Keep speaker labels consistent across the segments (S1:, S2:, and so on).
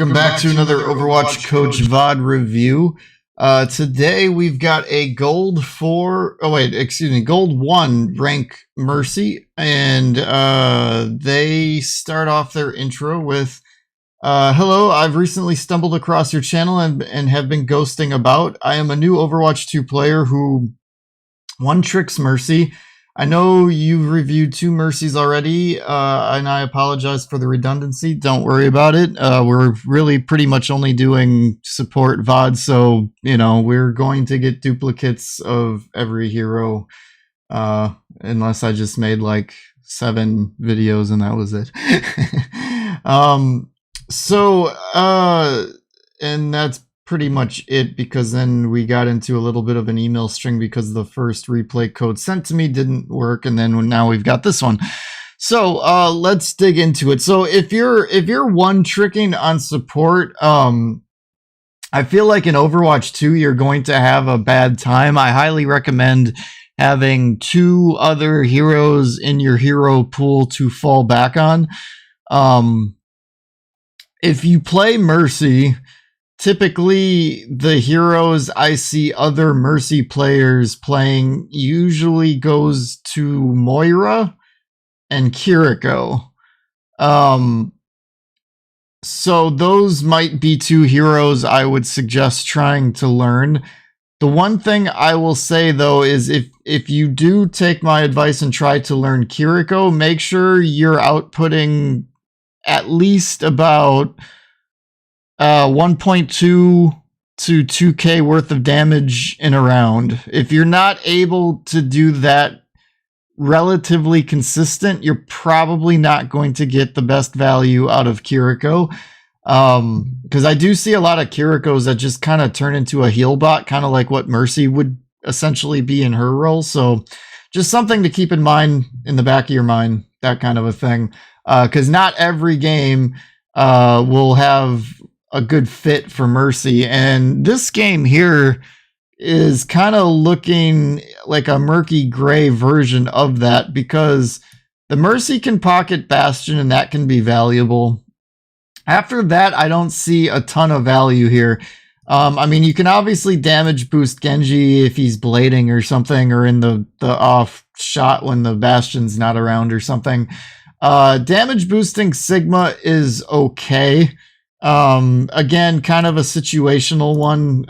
S1: welcome back to another Overwatch Coach VOD review. Today we've got a gold 1 rank Mercy, and they start off their intro with, hello, I've recently stumbled across your channel and have been ghosting about. I am a new Overwatch 2 player who one-tricks Mercy. I know you've reviewed 2 Mercies already, and I apologize for the redundancy. Don't worry about it. We're really pretty much only doing support VOD, so, you know, we're going to get duplicates of every hero, unless I just made like 7 videos and that was it. And that's pretty much it, because then we got into a little bit of an email string because the first replay code sent to me didn't work, and then now we've got this one. So let's dig into it. So if you're one tricking on support, I feel like in Overwatch 2 you're going to have a bad time. I highly recommend having 2 other heroes in your hero pool to fall back on. If you play Mercy, typically, the heroes I see other Mercy players playing usually goes to Moira and Kiriko. So those might be 2 heroes I would suggest trying to learn. The one thing I will say, though, is if you do take my advice and try to learn Kiriko, make sure you're outputting at least about 1.2 to 2k worth of damage in a round. If you're not able to do that relatively consistent, you're probably not going to get the best value out of Kiriko. Because I do see a lot of Kirikos that just kind of turn into a heal bot, kind of like what Mercy would essentially be in her role. So just something to keep in mind in the back of your mind, that kind of a thing. Because not every game will have a good fit for Mercy, and this game here is kind of looking like a murky gray version of that, because the Mercy can pocket Bastion and that can be valuable. After that, I don't see a ton of value here. I mean, you can obviously damage boost Genji if he's blading or something, or in the off shot when the Bastion's not around or something. Damage boosting Sigma is okay. Again, kind of a situational one,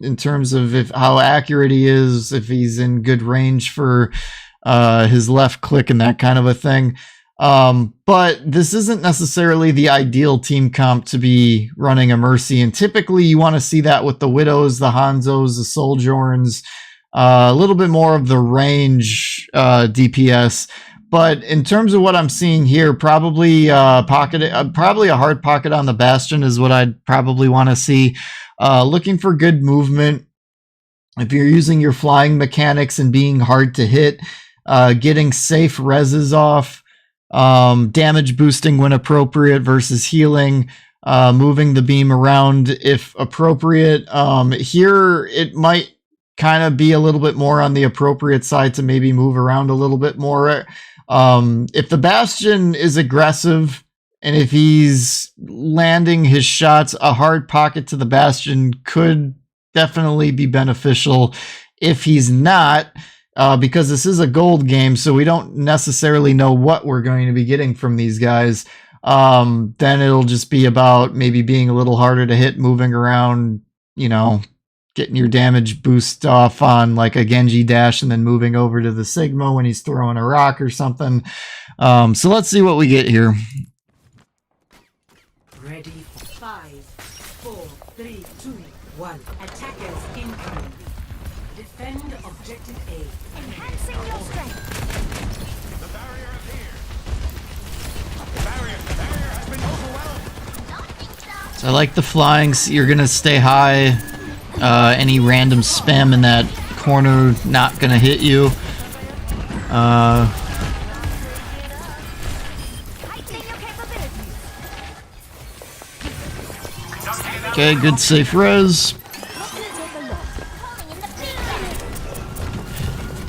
S1: in terms of how accurate he is, if he's in good range for, his left click and that kind of a thing. But this isn't necessarily the ideal team comp to be running a Mercy, and typically you want to see that with the Widows, the Hanzos, the Sojourns, a little bit more of the range, DPS. But in terms of what I'm seeing here, probably probably a hard pocket on the Bastion is what I'd probably want to see. Looking for good movement. If you're using your flying mechanics and being hard to hit, getting safe reses off, damage boosting when appropriate versus healing, moving the beam around if appropriate. Here it might kind of be a little bit more on the appropriate side to maybe move around a little bit more. If the Bastion is aggressive and if he's landing his shots, a hard pocket to the Bastion could definitely be beneficial. If he's not, because this is a gold game, so we don't necessarily know what we're going to be getting from these guys, then it'll just be about maybe being a little harder to hit, moving around, you know, getting your damage boost off on like a Genji dash and then moving over to the Sigma when he's throwing a rock or something. So let's see what we get here.
S2: Ready for 5, 4, 3, 2, 1. Attackers incoming. Defend objective A.
S3: Enhancing your strength.
S4: The barrier is here. The barrier has been overwhelmed.
S1: So I like the flying. So you're gonna stay high. Any random spam in that corner not gonna hit you. Okay, good safe res.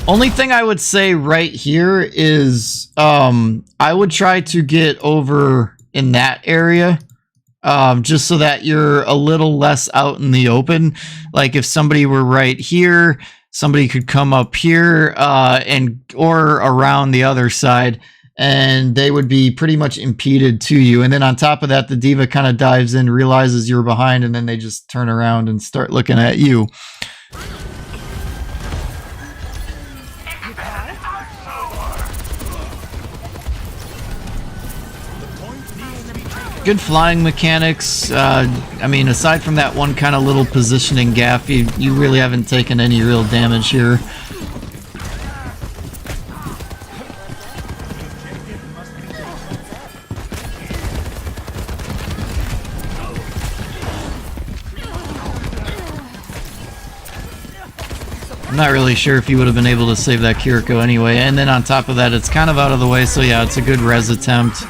S1: Only thing I would say right here is I would try to get over in that area just so that you're a little less out in the open. Like if somebody were right here, somebody could come up here or around the other side, and they would be pretty much impeded to you. And then on top of that, the diva kind of dives in, realizes you're behind, and then they just turn around and start looking at you. Good flying mechanics. I mean, aside from that one kind of little positioning gap, you really haven't taken any real damage here. I'm not really sure if you would have been able to save that Kiriko anyway. And then on top of that, it's kind of out of the way, so yeah, it's a good res attempt.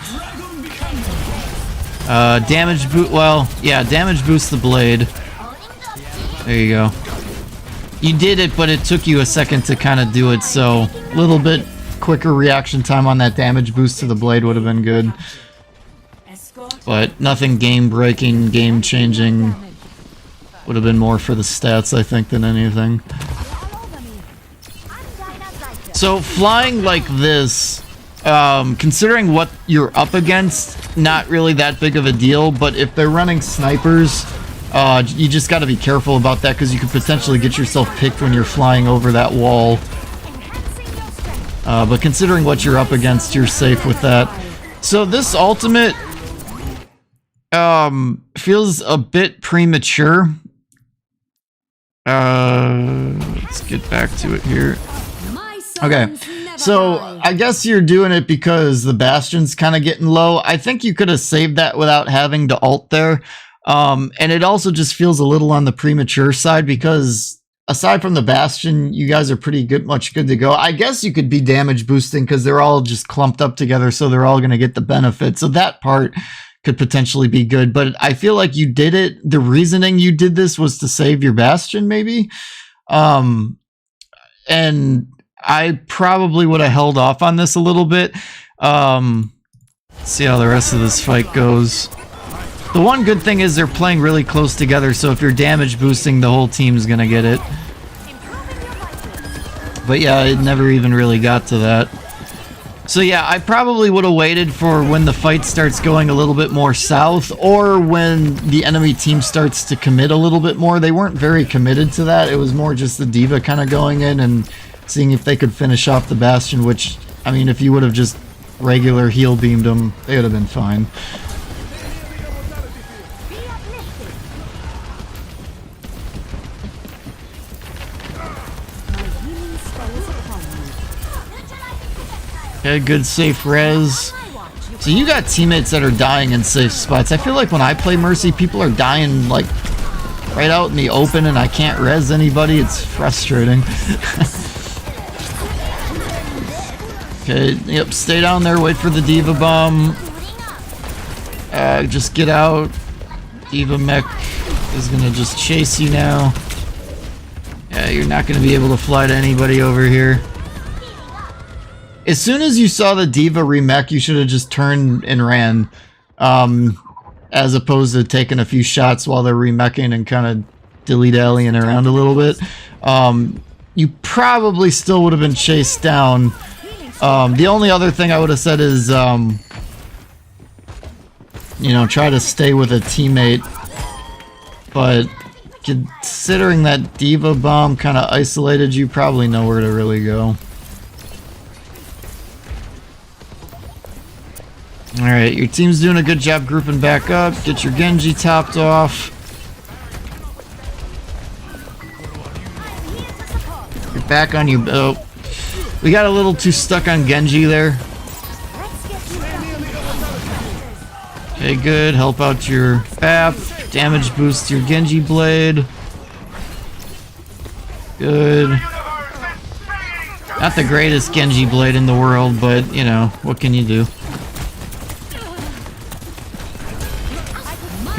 S1: Damage boot. Well, yeah, damage boosts the blade. There you go. You did it, but it took you a second to kind of do it, so a little bit quicker reaction time on that damage boost to the blade would have been good. But nothing game-breaking, game-changing. Would have been more for the stats, I think, than anything. So flying like this, considering what you're up against, not really that big of a deal, but if they're running snipers, you just got to be careful about that, because you could potentially get yourself picked when you're flying over that wall. But considering what you're up against, you're safe with that. So this ultimate feels a bit premature. Let's get back to it here. Okay, so I guess you're doing it because the Bastion's kind of getting low. I think you could have saved that without having to ult there. And it also just feels a little on the premature side, because aside from the Bastion, you guys are pretty much good to go. I guess you could be damage boosting because they're all just clumped up together, so they're all going to get the benefit. So that part could potentially be good, but I feel like you did it. The reasoning you did this was to save your Bastion, maybe. And I probably would have held off on this a little bit. See how the rest of this fight goes. The one good thing is they're playing really close together, so if you're damage boosting, the whole team's gonna get it. But yeah, it never even really got to that. So yeah, I probably would have waited for when the fight starts going a little bit more south, or when the enemy team starts to commit a little bit more. They weren't very committed to that. It was more just the diva kind of going in and seeing if they could finish off the Bastion, which, I mean, if you would have just regular heal beamed them, they would have been fine. Okay, good safe res. So you got teammates that are dying in safe spots. I feel like when I play Mercy, people are dying like right out in the open and I can't res anybody. It's frustrating. Okay, yep, stay down there, wait for the diva bomb. Just get out. Diva mech is gonna just chase you now. Yeah, you're not gonna be able to fly to anybody over here. As soon as you saw the diva remech, you should have just turned and ran, as opposed to taking a few shots while they're remeching and kind of dilly-dallying around a little bit. You probably still would have been chased down. The only other thing I would have said is, you know, try to stay with a teammate. But considering that diva bomb kind of isolated you, probably nowhere to really go. Alright, your team's doing a good job grouping back up. Get your Genji topped off. You're back on your... Oh. We got a little too stuck on Genji there. Okay, good. Help out your BAP. Damage boost your Genji blade. Good. Not the greatest Genji blade in the world, but, you know, what can you do?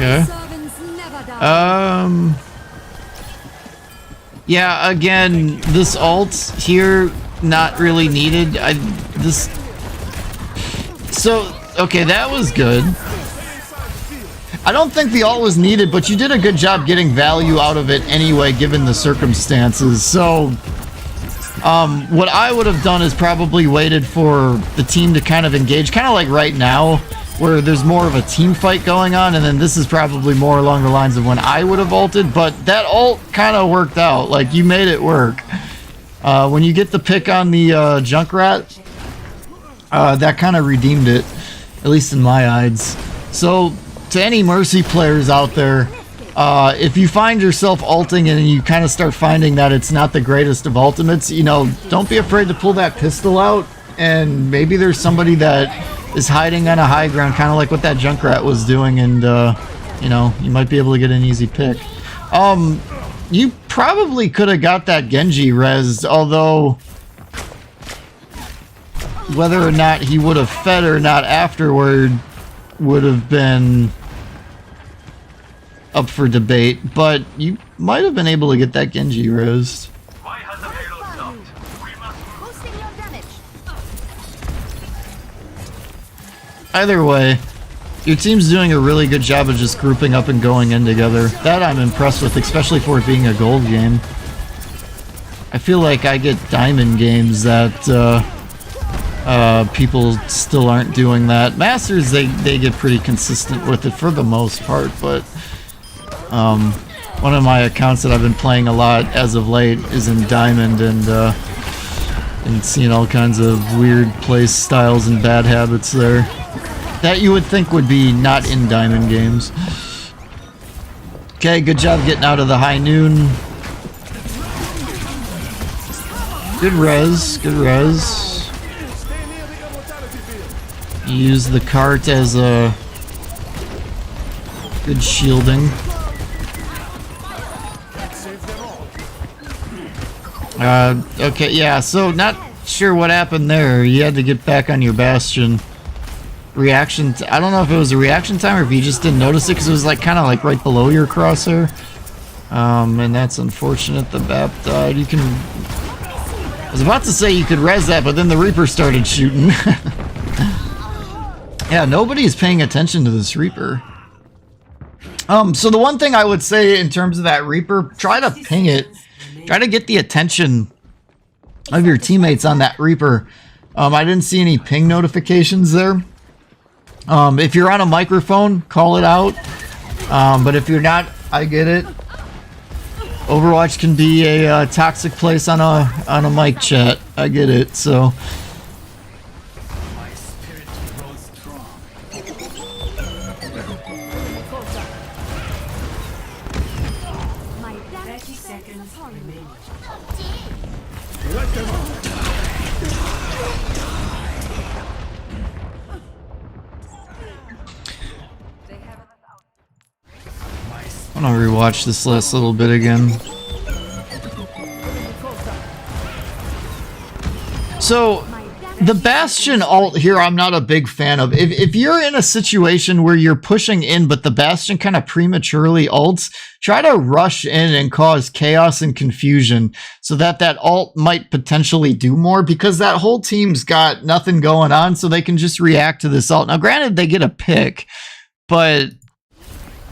S1: Okay. Yeah, again, this ult here, not really needed. So, okay, that was good. I don't think the ult was needed, but you did a good job getting value out of it anyway, given the circumstances. So, what I would have done is probably waited for the team to kind of engage, kind of like right now, where there's more of a team fight going on, and then this is probably more along the lines of when I would have ulted, but that ult kind of worked out. Like, you made it work. When you get the pick on the Junkrat, that kind of redeemed it, at least in my eyes. So, to any Mercy players out there, if you find yourself ulting and you kind of start finding that it's not the greatest of ultimates, you know, don't be afraid to pull that pistol out, and maybe there's somebody that is hiding on a high ground, kind of like what that Junkrat was doing, and, you know, you might be able to get an easy pick. You probably could have got that Genji rezzed, although whether or not he would have fed or not afterward would have been up for debate, but you might have been able to get that Genji rezzed.
S4: Why has the payload stopped? We must
S3: Boosting your damage.
S1: Either way, your team's doing a really good job of just grouping up and going in together. That I'm impressed with, especially for it being a gold game. I feel like I get diamond games that people still aren't doing that. Masters, they get pretty consistent with it for the most part, but one of my accounts that I've been playing a lot as of late is in diamond, and seeing all kinds of weird play styles and bad habits there that you would think would be not in diamond games. Okay, good job getting out of the high noon. Good res, good res. Use the cart as a good shielding. Okay, yeah, so not sure what happened there. You had to get back on your bastion. Reaction, I don't know if it was a reaction time or if you just didn't notice it, because it was like kind of like right below your crosshair. And that's unfortunate. The BAP died. You can... I was about to say you could res that, but then the Reaper started shooting. Yeah, nobody's paying attention to this Reaper. So the one thing I would say in terms of that Reaper, try to ping it. Try to get the attention of your teammates on that Reaper. I didn't see any ping notifications there. If you're on a microphone, call it out. But if you're not, I get it. Overwatch can be a toxic place on a mic chat. I get it. So.
S4: my spirit grows strong.
S3: My damage
S2: 30 seconds
S3: upon you.
S2: remaining.
S4: Let them up.
S1: I'm gonna rewatch this last little bit again. So, the Bastion ult here, I'm not a big fan of. If you're in a situation where you're pushing in, but the Bastion kind of prematurely ults, try to rush in and cause chaos and confusion so that that ult might potentially do more, because that whole team's got nothing going on, so they can just react to this ult. Now, granted, they get a pick, but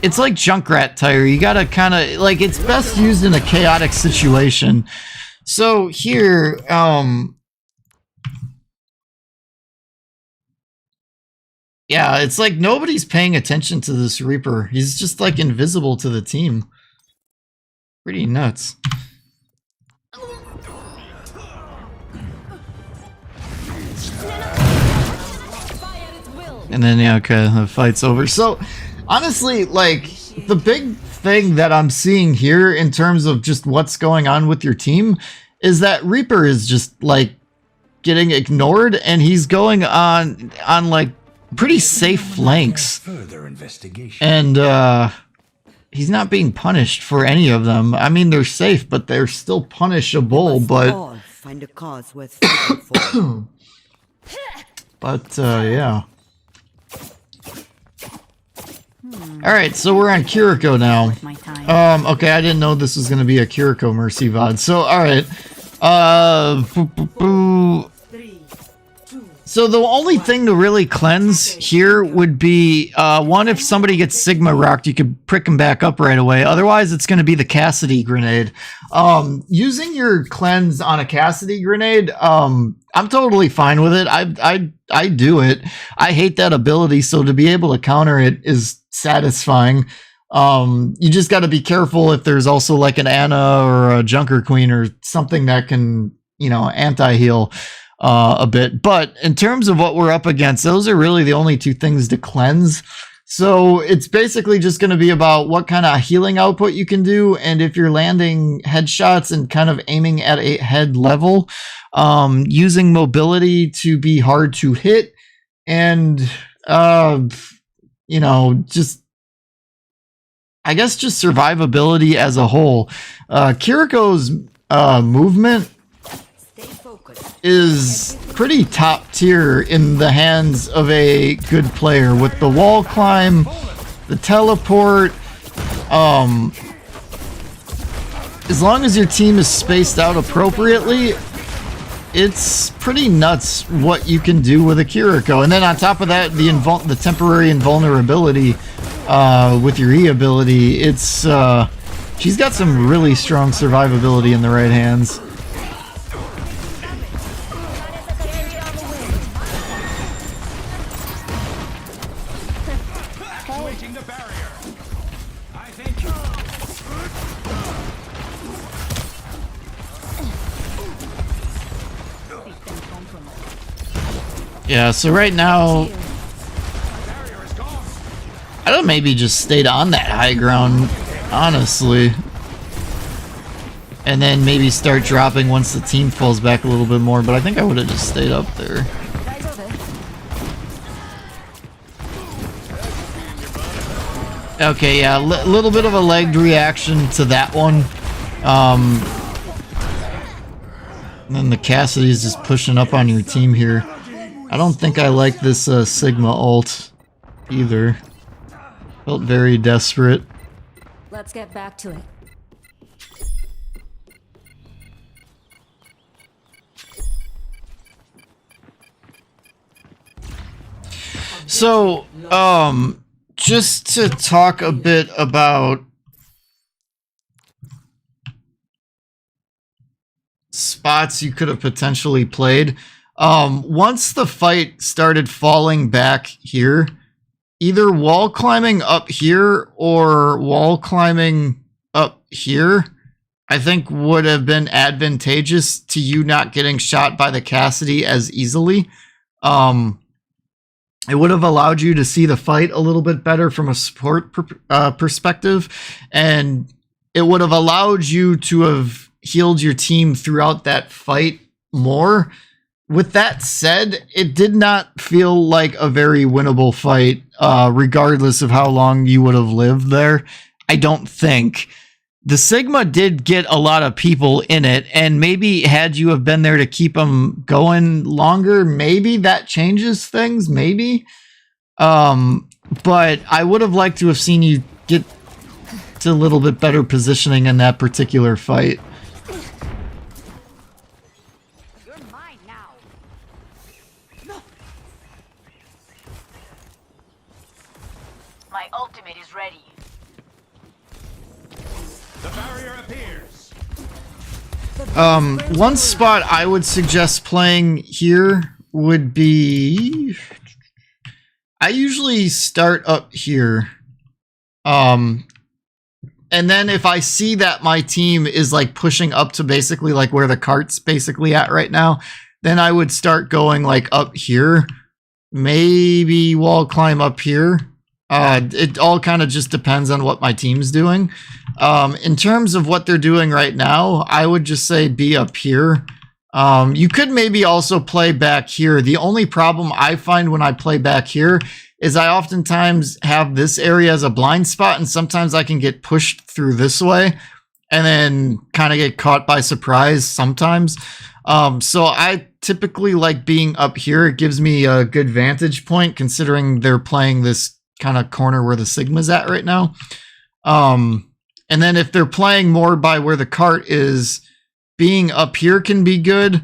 S1: it's like Junkrat Tire. You gotta kind of, like, it's best used in a chaotic situation. So here, yeah, it's like nobody's paying attention to this Reaper. He's just like invisible to the team. Pretty nuts. And then, yeah, okay, the fight's over. So, honestly, like, the big thing that I'm seeing here in terms of just what's going on with your team is that Reaper is just, like, getting ignored, and he's going on like, pretty safe flanks.
S4: Further investigation.
S1: And, he's not being punished for any of them. I mean, they're safe, but they're still punishable, but...
S5: all find a cause worth fighting for.
S1: But, yeah. Alright, so we're on Kiriko now.
S3: My time.
S1: Okay, I didn't know this was gonna be a Kiriko Mercy VOD. So, alright.
S2: 3, 2,
S1: So the only thing to really cleanse here would be, one, if somebody gets Sigma rocked, you could prick them back up right away. Otherwise, it's going to be the Cassidy grenade. Using your cleanse on a Cassidy grenade, I'm totally fine with it. I do it. I hate that ability, so to be able to counter it is satisfying. You just got to be careful if there's also like an Ana or a Junker Queen or something that can, you know, anti-heal a bit. But in terms of what we're up against, those are really the only two things to cleanse. So it's basically just going to be about what kind of healing output you can do, and if you're landing headshots and kind of aiming at a head level, using mobility to be hard to hit, and you know, just I guess just survivability as a whole. Kiriko's movement is pretty top tier in the hands of a good player, with the wall climb, the teleport. As long as your team is spaced out appropriately, it's pretty nuts what you can do with a Kiriko. And then on top of that, the temporary invulnerability with your E ability, it's she's got some really strong survivability in the right hands. Yeah, so right now, I don't maybe just stayed on that high ground, honestly. And then maybe start dropping once the team falls back a little bit more, but I think I would have just stayed up there. Okay, yeah, little bit of a lagged reaction to that one. And then the Cassidy is just pushing up on your team here. I don't think I like this Sigma ult either. Felt very desperate.
S3: Let's get back to it.
S1: So, just to talk a bit about spots you could have potentially played. Once the fight started falling back here, either wall climbing up here or wall climbing up here, I think would have been advantageous to you not getting shot by the Cassidy as easily. It would have allowed you to see the fight a little bit better from a support perspective, and it would have allowed you to have healed your team throughout that fight more. With that said, it did not feel like a very winnable fight, regardless of how long you would have lived there. I don't think. The Sigma did get a lot of people in it, and maybe had you have been there to keep them going longer, maybe that changes things, maybe. But I would have liked to have seen you get to a little bit better positioning in that particular fight.
S6: My ultimate is ready.
S4: The barrier appears.
S1: One spot I would suggest playing here would be, I usually start up here. And then if I see that my team is like pushing up to basically like where the cart's basically at right now, then I would start going like up here, maybe wall climb up here. It all kind of just depends on what my team's doing. In terms of what they're doing right now, I would just say be up here. You could maybe also play back here. The only problem I find when I play back here is I oftentimes have this area as a blind spot, and sometimes I can get pushed through this way and then kind of get caught by surprise sometimes. So I typically like being up here. It gives me a good vantage point considering they're playing this kind of corner where the Sigma's at right now. And then if they're playing more by where the cart is, being up here can be good,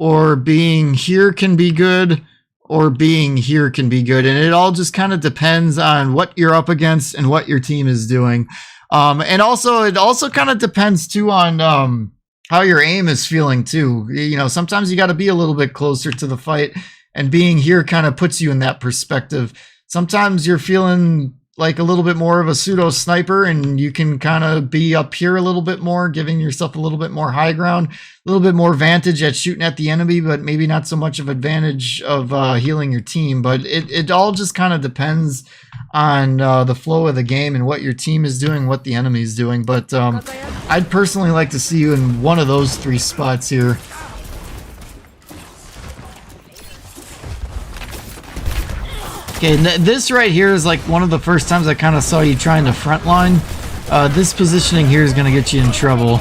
S1: or being here can be good, or being here can be good. And it all just kind of depends on what you're up against and what your team is doing. And also, it also kind of depends too on how your aim is feeling too. You know, sometimes you got to be a little bit closer to the fight, and being here kind of puts you in that perspective. Sometimes you're feeling like a little bit more of a pseudo sniper, and you can kind of be up here a little bit more, giving yourself a little bit more high ground, a little bit more vantage at shooting at the enemy, but maybe not so much of advantage of healing your team. But it all just kind of depends on the flow of the game and what your team is doing, what the enemy is doing. But I'd personally like to see you in one of those 3 spots here. Okay, this right here is like one of the first times I kind of saw you trying to frontline. This positioning here is going to get you in trouble.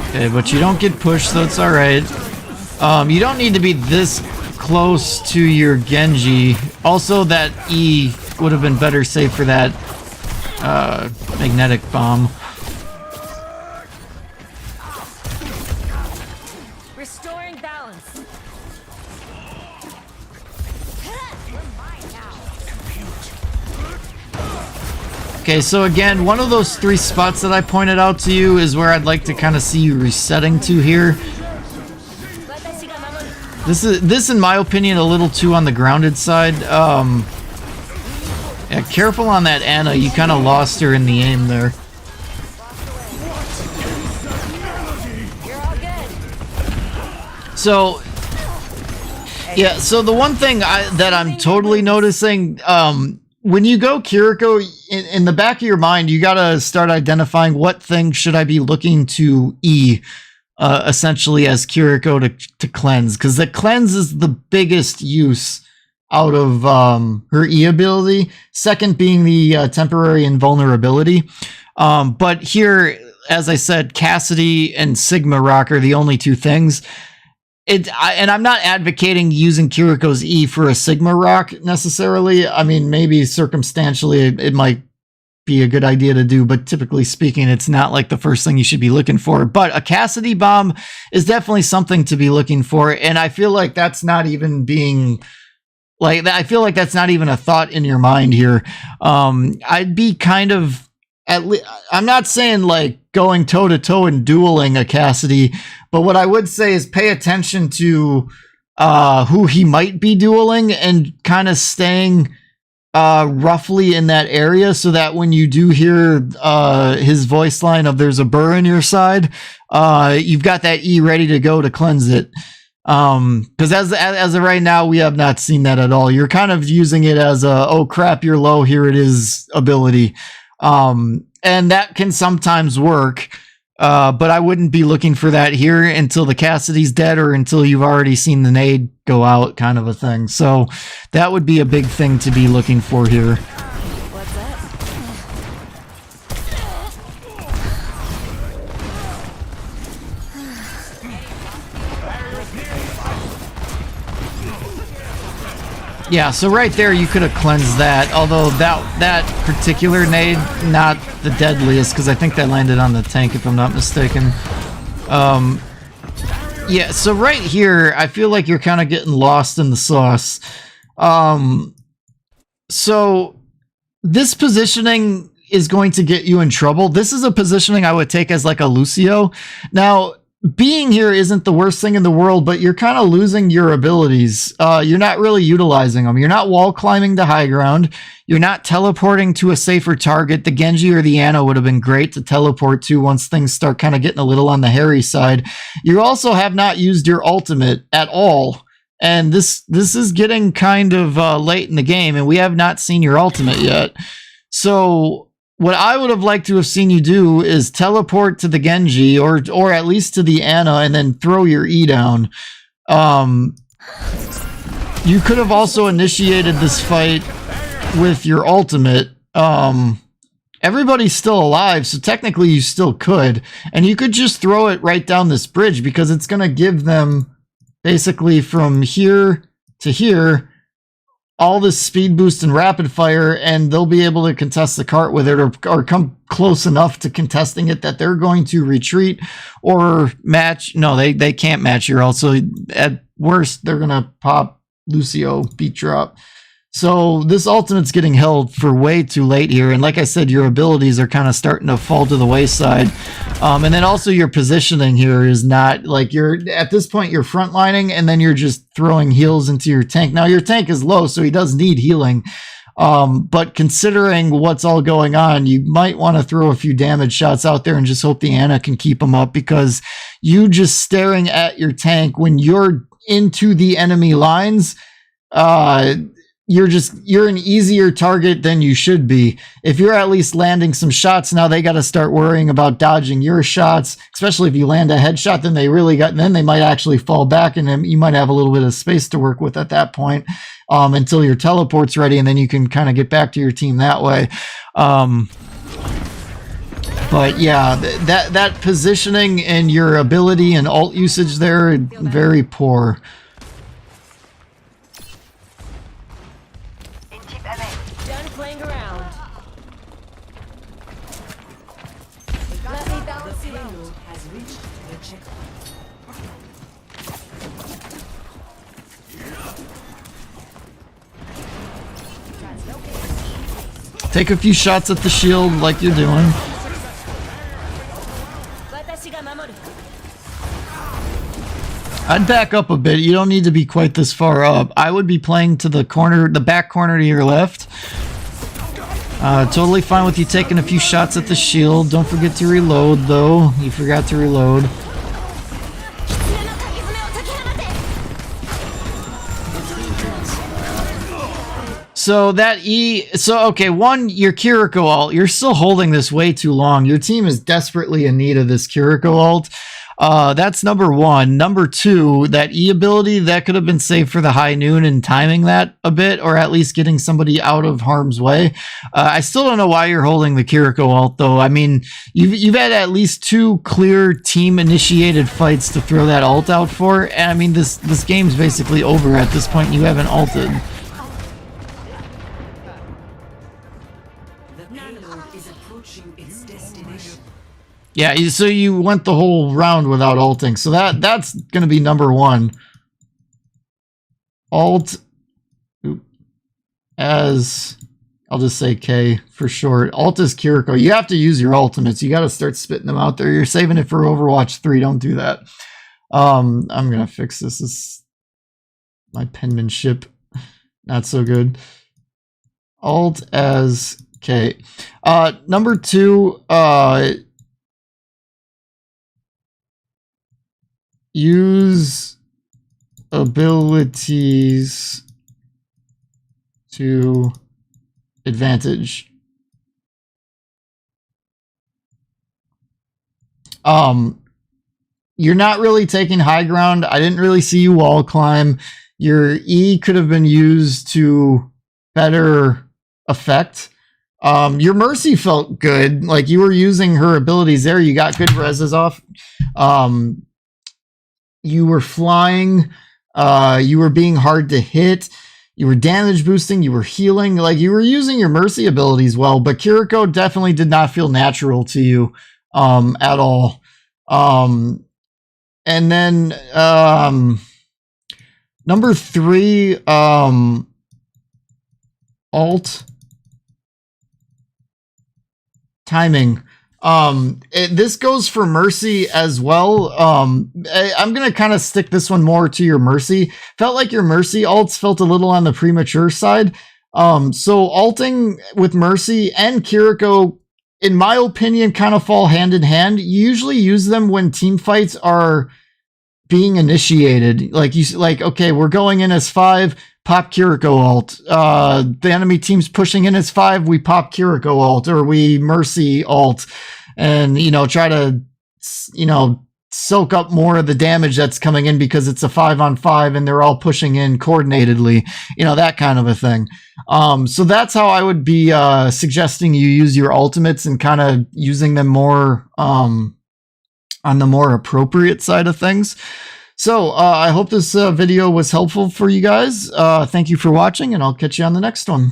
S1: Okay, but you don't get pushed, so it's alright. You don't need to be this close to your Genji. Also, that E would have been better saved for that magnetic bomb.
S3: Restoring balance.
S1: Okay, so again, one of those 3 spots that I pointed out to you is where I'd like to kind of see you resetting to here. This, in my opinion, a little too on the grounded side. Yeah, careful on that Ana. You kind of lost her in the aim there. So, yeah, so the one thing that I'm totally noticing, when you go Kiriko, in the back of your mind, you got to start identifying what thing should I be looking to E, essentially, as Kiriko to cleanse. Because the cleanse is the biggest use out of her E ability. Second being the temporary invulnerability. But here, as I said, Cassidy and Sigma Rock are the only 2 things. And I'm not advocating using Kiriko's E for a Sigma Rock necessarily. I mean, maybe circumstantially it might be a good idea to do, but typically speaking, it's not like the first thing you should be looking for. But a Cassidy bomb is definitely something to be looking for, and I feel like that's not even being... Like, I feel like that's not even a thought in your mind here. I'd be kind of... I'm not saying like going toe to toe and dueling a Cassidy, but what I would say is pay attention to who he might be dueling and kind of staying roughly in that area, so that when you do hear his voice line of "there's a burr in your side," you've got that E ready to go to cleanse it. Because as of right now, we have not seen that at all. You're kind of using it as a "oh crap, you're low, here it is" ability. And that can sometimes work, but I wouldn't be looking for that here until the Cassidy's dead or until you've already seen the nade go out, kind of a thing. So that would be a big thing to be looking for here.
S3: What's that?
S1: Yeah, so right there you could have cleansed that, although that particular nade, not the deadliest, because I think that landed on the tank if I'm not mistaken. Yeah, so right here, I feel like you're kind of getting lost in the sauce. So this positioning is going to get you in trouble. This is a positioning I would take as like a Lucio. Now, being here isn't the worst thing in the world, but you're kind of losing your abilities. You're not really utilizing them. You're not wall climbing to high ground. You're not teleporting to a safer target. The Genji or the Ana would have been great to teleport to once things start kind of getting a little on the hairy side. You also have not used your ultimate at all. And this is getting kind of late in the game, and we have not seen your ultimate yet. So what I would have liked to have seen you do is teleport to the Genji or at least to the Ana and then throw your E down. You could have also initiated this fight with your ultimate. Everybody's still alive, so technically you still could. And you could just throw it right down this bridge because it's going to give them basically from here to here all this speed boost and rapid fire, and they'll be able to contest the cart with it, or come close enough to contesting it that they're going to retreat or match. No, they can't match your ult. So at worst, they're gonna pop Lucio beat drop. So this ultimate's getting held for way too late here, and like I said, your abilities are kind of starting to fall to the wayside. And then also your positioning here is not like you're at this point you're frontlining, and then you're just throwing heals into your tank. Now your tank is low, so he does need healing. But considering what's all going on, you might want to throw a few damage shots out there and just hope the Ana can keep him up, because you just staring at your tank when you're into the enemy lines, you're an easier target than you should be. If you're at least landing some shots, now they got to start worrying about dodging your shots, especially if you land a headshot, then they might actually fall back, and you might have a little bit of space to work with at that point, until your teleport's ready, and then you can kind of get back to your team that way. But yeah, that positioning and your ability and ult usage there, very poor.
S3: Done playing around. Let me balance you out.
S2: Payload has reached the checkpoint.
S1: Take a few shots at the shield like you're doing. I'd back up a bit. You don't need to be quite this far up. I would be playing to the corner, the back corner to your left. Totally fine with you taking a few shots at the shield. Don't forget to reload, though. You forgot to reload. So that okay, one, your Kiriko ult, you're still holding this way too long. Your team is desperately in need of this Kiriko ult. That's number one. Number two, that E ability, that could have been saved for the high noon and timing that a bit, or at least getting somebody out of harm's way. I still don't know why you're holding the Kiriko ult, though. I mean, you've had at least two clear team-initiated fights to throw that ult out for, and I mean, this game's basically over at this point. You haven't ulted.
S2: The payload is approaching its destination.
S1: Yeah, so you went the whole round without ulting. So that's going to be number one. Ult as, I'll just say K for short. Ult as Kiriko. You have to use your ultimates. You got to start spitting them out there. You're saving it for Overwatch 3. Don't do that. I'm going to fix this. This is my penmanship. Not so good. Ult as K. Number two, use abilities to advantage. You're not really taking high ground. I didn't really see you wall climb. Your E could have been used to better effect. Your Mercy felt good. Like, you were using her abilities there. You got good reses off. You were flying. You were being hard to hit. You were damage boosting. You were healing. Like, you were using your Mercy abilities well, but Kiriko definitely did not feel natural to you at all. And then number three, ult timing. This goes for Mercy as well. I'm going to kind of stick this one more to your Mercy. Felt like your Mercy ults felt a little on the premature side. So ulting with Mercy and Kiriko, in my opinion, kind of fall hand in hand. You usually use them when team fights are being initiated. Like, okay, we're going in as 5, pop Kiriko ult. The enemy team's pushing in as 5, we pop Kiriko ult, or we Mercy ult, and, try to, soak up more of the damage that's coming in because it's a 5-on-5 and they're all pushing in coordinately, that kind of a thing. So that's how I would be suggesting you use your ultimates, and kind of using them more on the more appropriate side of things. So I hope this video was helpful for you guys. Thank you for watching, and I'll catch you on the next one.